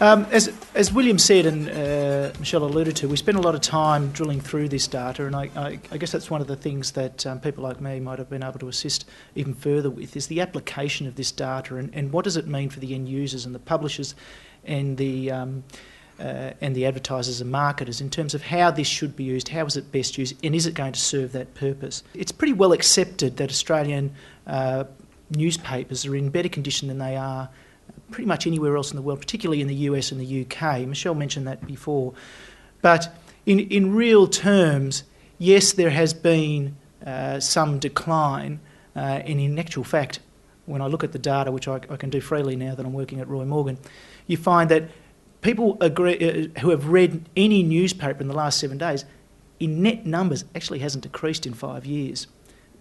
As William said and Michelle alluded to, we spent a lot of time drilling through this data, and I guess that's one of the things that people like me might have been able to assist even further with, is the application of this data and what does it mean for the end users and the publishers and the advertisers and marketers in terms of how this should be used, how is it best used, and is it going to serve that purpose. It's pretty well accepted that Australian newspapers are in better condition than they are pretty much anywhere else in the world, particularly in the US and the UK. Michelle mentioned that before. But in real terms, yes, there has been some decline, and in actual fact, when I look at the data, which I can do freely now that I'm working at Roy Morgan, you find that people who have read any newspaper in the last 7 days, in net numbers, actually hasn't decreased in 5 years.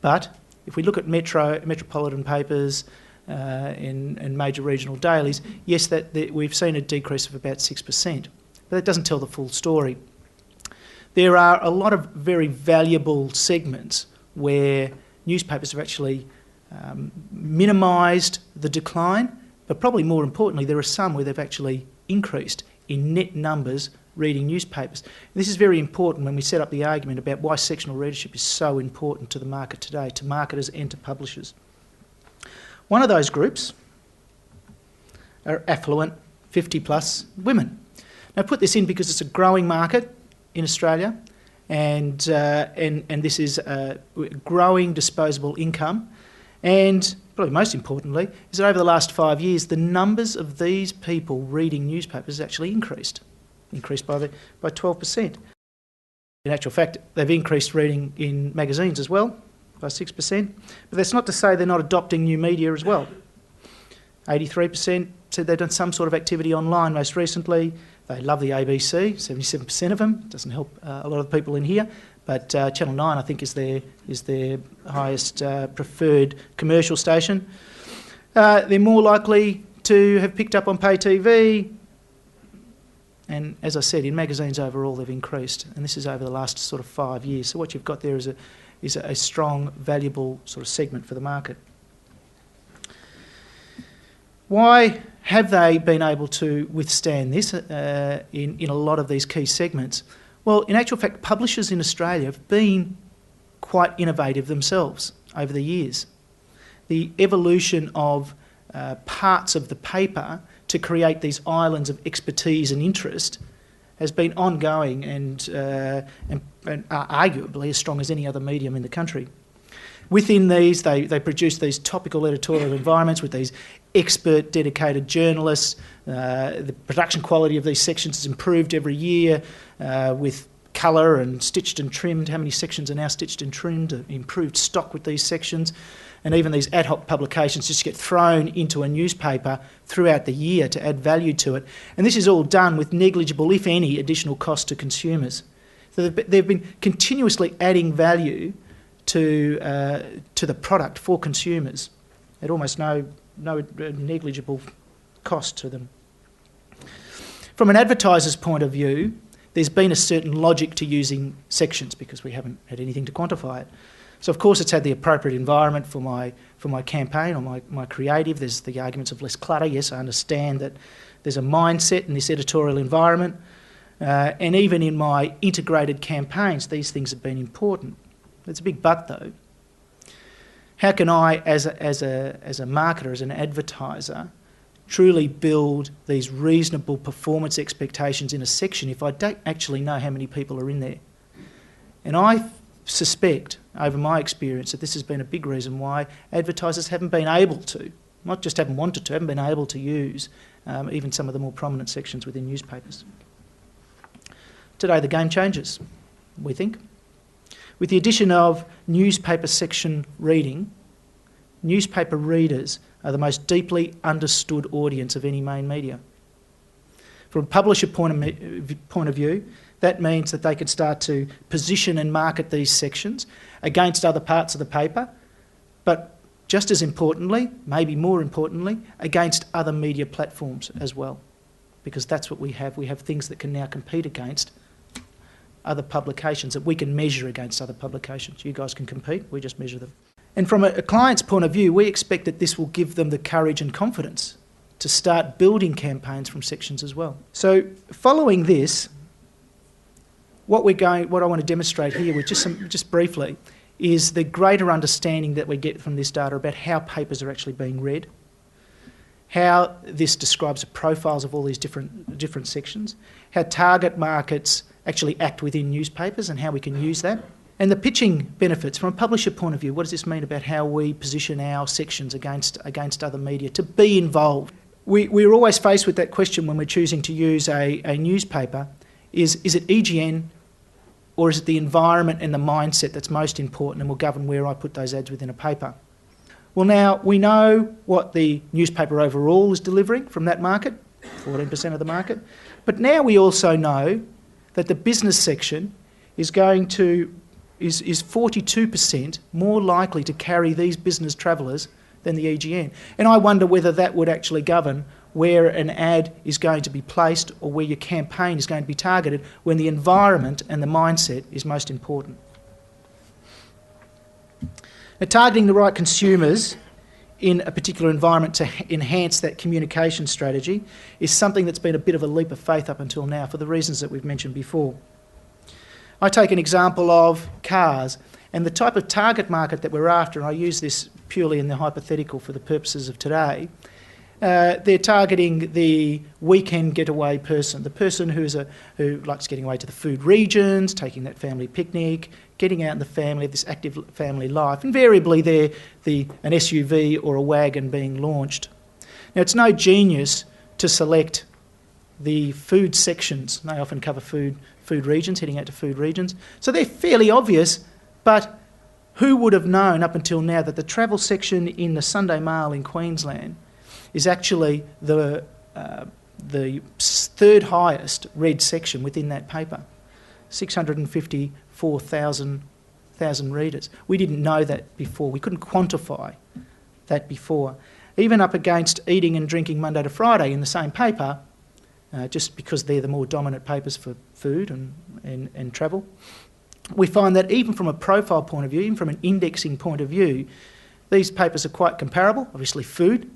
But if we look at metropolitan papers, and major regional dailies, yes, we've seen a decrease of about 6%, but that doesn't tell the full story. There are a lot of very valuable segments where newspapers have actually minimised the decline, but probably more importantly, there are some where they've actually increased in net numbers reading newspapers. And this is very important when we set up the argument about why sectional readership is so important to the market today, to marketers and to publishers. One of those groups are affluent 50-plus women. Now, put this in because it's a growing market in Australia, and this is a growing disposable income. And probably most importantly is that over the last 5 years, the numbers of these people reading newspapers has actually increased by 12%. In actual fact, they've increased reading in magazines as well, by 6%, but that's not to say they're not adopting new media as well. 83% said they've done some sort of activity online most recently. They love the ABC, 77% of them. Doesn't help a lot of the people in here, but Channel 9 I think is their highest preferred commercial station. They're more likely to have picked up on pay TV, and as I said, in magazines overall they've increased, and this is over the last sort of 5 years. So what you've got there is a strong, valuable sort of segment for the market. Why have they been able to withstand this in a lot of these key segments? Well, in actual fact, publishers in Australia have been quite innovative themselves over the years. The evolution of parts of the paper to create these islands of expertise and interest has been ongoing and arguably as strong as any other medium in the country. Within these, they produce these topical editorial environments with these expert, dedicated journalists. The production quality of these sections has improved every year with colour and stitched and trimmed. How many sections are now stitched and trimmed? Improved stock with these sections. And even these ad hoc publications just get thrown into a newspaper throughout the year to add value to it. And this is all done with negligible, if any, additional cost to consumers. So they've been continuously adding value to the product for consumers at almost no negligible cost to them. From an advertiser's point of view, there's been a certain logic to using sections because we haven't had anything to quantify it. So of course it's had the appropriate environment for my campaign or my creative. There's the arguments of less clutter. Yes, I understand that there's a mindset in this editorial environment. And even in my integrated campaigns, these things have been important. It's a big but though. How can I, as a marketer, as an advertiser, truly build these reasonable performance expectations in a section if I don't actually know how many people are in there? And I suspect, over my experience, that this has been a big reason why advertisers haven't been able to, not just haven't wanted to, haven't been able to use even some of the more prominent sections within newspapers. Today the game changes, we think. With the addition of newspaper section reading, newspaper readers are the most deeply understood audience of any main media. From a publisher point of view, that means that they can start to position and market these sections against other parts of the paper, but just as importantly, maybe more importantly, against other media platforms as well, because that's what we have. We have things that can now compete against other publications, that we can measure against other publications. You guys can compete, we just measure them. And from a client's point of view, we expect that this will give them the courage and confidence to start building campaigns from sections as well. So following this, what I want to demonstrate here with just briefly is the greater understanding that we get from this data about how papers are actually being read, how this describes the profiles of all these different sections, how target markets actually act within newspapers and how we can use that, and the pitching benefits from a publisher point of view. What does this mean about how we position our sections against other media to be involved? We're always faced with that question when we're choosing to use a newspaper. Is it EGN or is it the environment and the mindset that's most important and will govern where I put those ads within a paper? Well, now we know what the newspaper overall is delivering from that market, 14% of the market, but now we also know that the business section is 42% more likely to carry these business travellers than the EGN. And I wonder whether that would actually govern where an ad is going to be placed or where your campaign is going to be targeted when the environment and the mindset is most important. Now, targeting the right consumers in a particular environment to enhance that communication strategy is something that's been a bit of a leap of faith up until now for the reasons that we've mentioned before. I take an example of cars and the type of target market that we're after, and I use this purely in the hypothetical for the purposes of today. They're targeting the weekend getaway person, the person who likes getting away to the food regions, taking that family picnic, getting out in the family, this active family life. Invariably, they're an SUV or a wagon being launched. Now, it's no genius to select the food sections. They often cover food regions, heading out to food regions. So they're fairly obvious, but who would have known up until now that the travel section in the Sunday Mail in Queensland is actually the third highest read section within that paper, 654,000 readers. We didn't know that before. We couldn't quantify that before. Even up against Eating and Drinking Monday to Friday in the same paper, just because they're the more dominant papers for food and travel, we find that even from a profile point of view, even from an indexing point of view, these papers are quite comparable. Obviously food,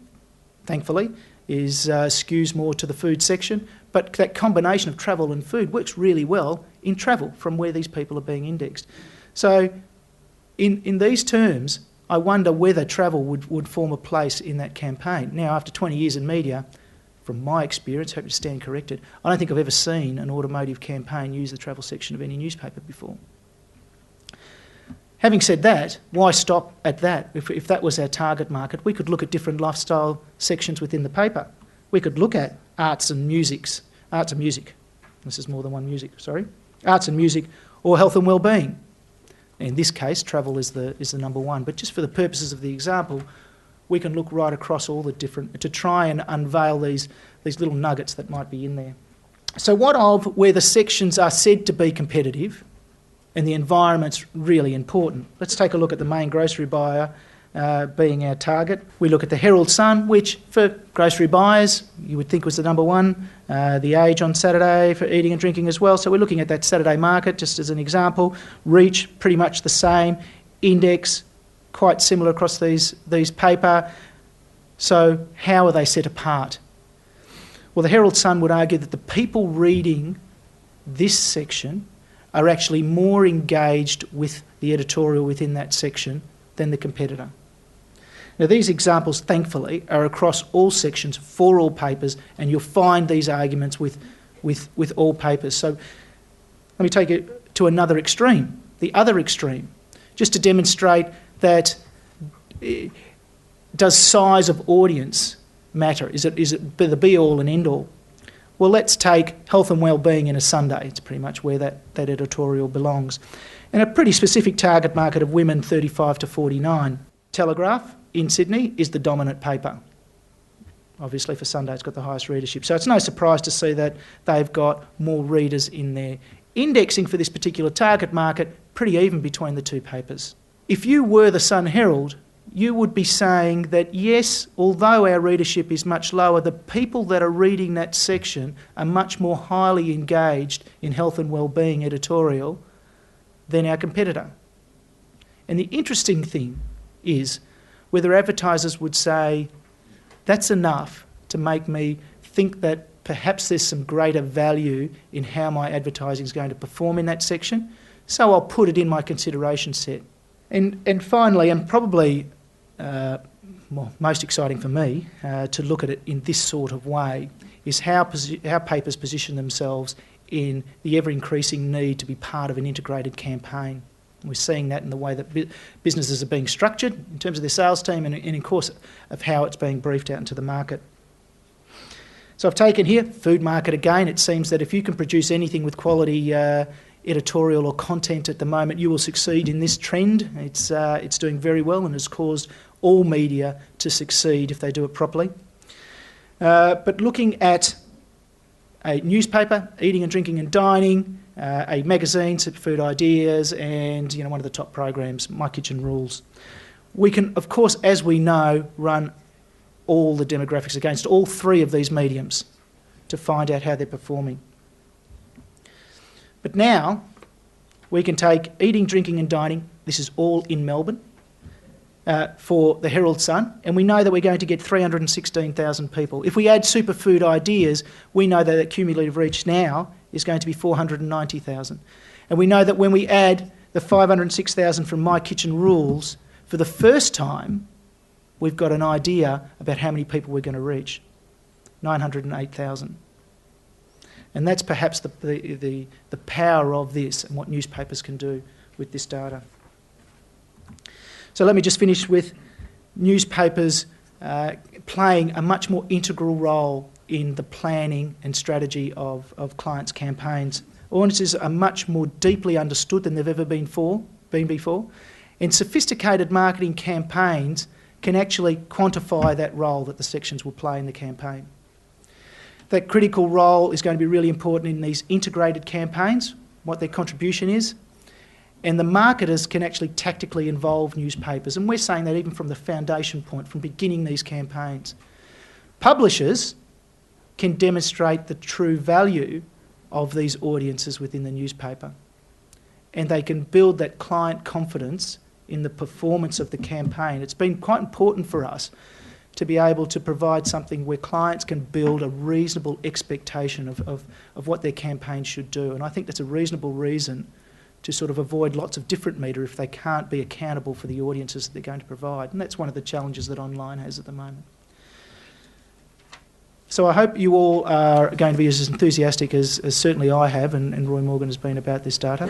thankfully, skews more to the food section, but that combination of travel and food works really well in travel from where these people are being indexed. So in these terms, I wonder whether travel would form a place in that campaign. Now, after 20 years in media, from my experience, hope to stand corrected, I don't think I've ever seen an automotive campaign use the travel section of any newspaper before. Having said that, why stop at that? If that was our target market, we could look at different lifestyle sections within the paper. We could look at arts and music. This is more than one music, sorry. Arts and music, or health and well-being. In this case, travel is the number one. But just for the purposes of the example, we can look right across all the different, to try and unveil these little nuggets that might be in there. So what of where the sections are said to be competitive and the environment's really important? Let's take a look at the main grocery buyer being our target. We look at the Herald Sun, which for grocery buyers you would think was the number one. The Age on Saturday for eating and drinking as well. So we're looking at that Saturday market just as an example. Reach, pretty much the same. Index, quite similar across these paper. So how are they set apart? Well, the Herald Sun would argue that the people reading this section are actually more engaged with the editorial within that section than the competitor. Now, these examples, thankfully, are across all sections for all papers, and you'll find these arguments with all papers. So let me take it to another extreme, the other extreme, just to demonstrate that does size of audience matter? Is it the be-all and end-all? Well, let's take health and well-being in a Sunday. It's pretty much where that editorial belongs. And a pretty specific target market of women 35 to 49. Telegraph in Sydney is the dominant paper. Obviously for Sunday it's got the highest readership. So it's no surprise to see that they've got more readers in there. Indexing for this particular target market, pretty even between the two papers. If you were the Sun Herald, you would be saying that yes, although our readership is much lower, the people that are reading that section are much more highly engaged in health and well-being editorial than our competitor. And the interesting thing is whether advertisers would say that's enough to make me think that perhaps there's some greater value in how my advertising is going to perform in that section. So I'll put it in my consideration set. And finally, and probably most exciting for me to look at it in this sort of way, is how papers position themselves in the ever-increasing need to be part of an integrated campaign. We're seeing that in the way that businesses are being structured in terms of their sales team and in course of how it's being briefed out into the market. So I've taken here food market again. It seems that if you can produce anything with quality editorial or content at the moment, you will succeed in this trend. It's doing very well and has caused all media to succeed if they do it properly. But looking at a newspaper, eating and drinking and dining, a magazine, Superfood Ideas, and one of the top programs, My Kitchen Rules. We can, of course, as we know, run all the demographics against all three of these mediums to find out how they're performing. But now we can take eating, drinking and dining, this is all in Melbourne, for the Herald Sun, and we know that we're going to get 316,000 people. If we add Superfood Ideas, we know that the cumulative reach now is going to be 490,000. And we know that when we add the 506,000 from My Kitchen Rules, for the first time, we've got an idea about how many people we're going to reach. 908,000. And that's perhaps the power of this and what newspapers can do with this data. So let me just finish with newspapers playing a much more integral role in the planning and strategy of clients' campaigns. Audiences are much more deeply understood than they've ever been before, and sophisticated marketing campaigns can actually quantify that role that the sections will play in the campaign. That critical role is going to be really important in these integrated campaigns, what their contribution is. And the marketers can actually tactically involve newspapers. And we're saying that even from the foundation point, from beginning these campaigns. Publishers can demonstrate the true value of these audiences within the newspaper. And they can build that client confidence in the performance of the campaign. It's been quite important for us to be able to provide something where clients can build a reasonable expectation of what their campaign should do. And I think that's a reasonable reason to sort of avoid lots of different media if they can't be accountable for the audiences that they're going to provide. And that's one of the challenges that online has at the moment. So I hope you all are going to be as enthusiastic as certainly I have and Roy Morgan has been about this data.